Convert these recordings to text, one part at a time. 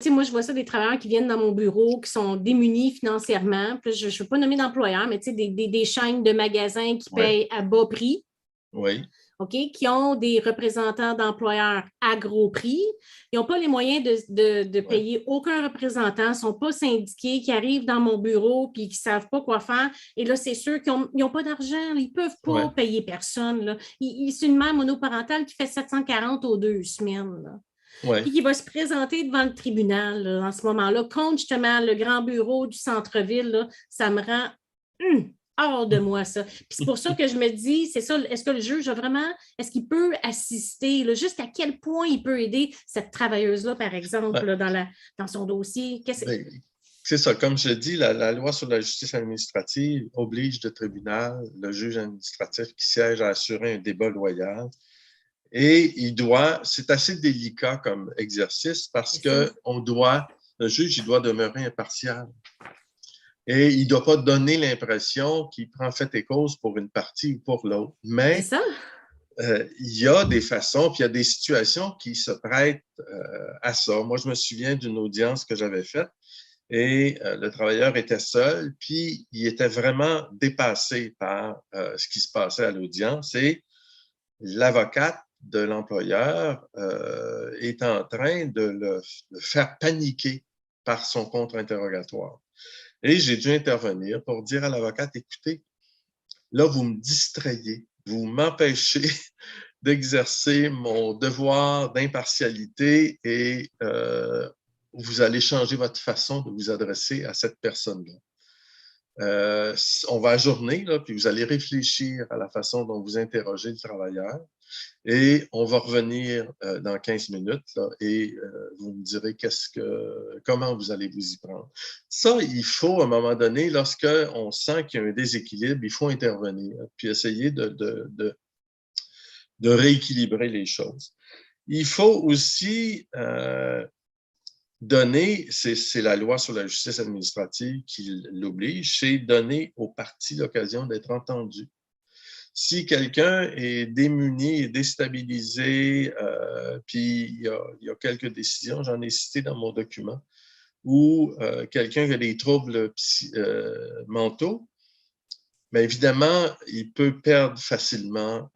Tu sais, moi, je vois ça des travailleurs qui viennent dans mon bureau, qui sont démunis financièrement. Puis je ne veux pas nommer d'employeurs, mais tu sais, des chaînes de magasins qui Oui, payent à bas prix, oui, OK, qui ont des représentants d'employeurs à gros prix. Ils n'ont pas les moyens de oui, payer aucun représentant, ils ne sont pas syndiqués, qui arrivent dans mon bureau puis qui ne savent pas quoi faire. Et là, c'est sûr qu'ils n'ont pas d'argent, ils ne peuvent oui, pas payer personne. Là. C'est une mère monoparentale qui fait 740 aux 2 semaines. Là. oui. Puis qui va se présenter devant le tribunal là, en ce moment-là, contre justement le grand bureau du centre-ville, là, ça me rend hors de moi, ça. Puis c'est pour ça que je me dis, c'est ça, est-ce que le juge a vraiment, est-ce qu'il peut assister, là, juste à quel point il peut aider cette travailleuse-là, par exemple, Ouais. là, dans son dossier? Ben, c'est ça, comme je dis, la loi sur la justice administrative oblige le tribunal, le juge administratif qui siège à assurer un débat loyal. Et c'est assez délicat comme exercice parce C'est ça. que le juge, il doit demeurer impartial. Et il ne doit pas donner l'impression qu'il prend fait et cause pour une partie ou pour l'autre. C'est Mais ça. il y a des façons, puis il y a des situations qui se prêtent à ça. Moi, je me souviens d'une audience que j'avais faite et le travailleur était seul, puis il était vraiment dépassé par ce qui se passait à l'audience et l'avocate de l'employeur est en train de le faire paniquer par son contre-interrogatoire. Et j'ai dû intervenir pour dire à l'avocate, écoutez, là, vous me distrayez, vous m'empêchez d'exercer mon devoir d'impartialité et vous allez changer votre façon de vous adresser à cette personne-là. On va ajourner, là, puis vous allez réfléchir à la façon dont vous interrogez le travailleur et on va revenir dans 15 minutes là, et vous me direz comment vous allez vous y prendre. Ça, il faut à un moment donné, lorsqu'on sent qu'il y a un déséquilibre, il faut intervenir puis essayer de rééquilibrer les choses. Il faut aussi donner, c'est la loi sur la justice administrative qui l'oblige, c'est donner aux parties l'occasion d'être entendues. Si quelqu'un est démuni et déstabilisé, puis il y a quelques décisions, j'en ai cité dans mon document, ou quelqu'un qui a des troubles mentaux, bien évidemment, il peut perdre facilement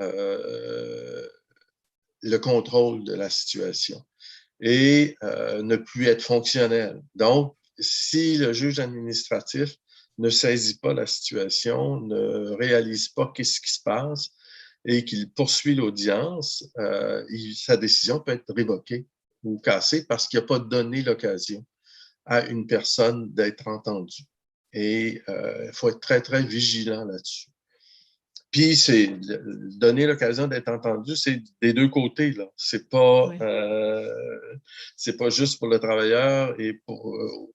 le contrôle de la situation et ne plus être fonctionnel. Donc, si le juge administratif ne saisit pas la situation, ne réalise pas qu'est-ce qui se passe et qu'il poursuit l'audience, sa décision peut être révoquée ou cassée parce qu'il n'a pas donné l'occasion à une personne d'être entendue. Et il faut être très, très vigilant là-dessus. Puis, donner l'occasion d'être entendu, c'est des deux côtés, là. Ouais. C'est pas juste pour le travailleur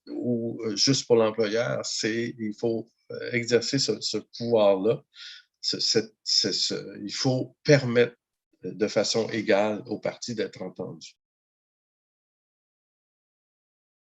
ou juste pour l'employeur. Il faut exercer ce pouvoir-là. Il faut permettre de façon égale aux parties d'être entendues.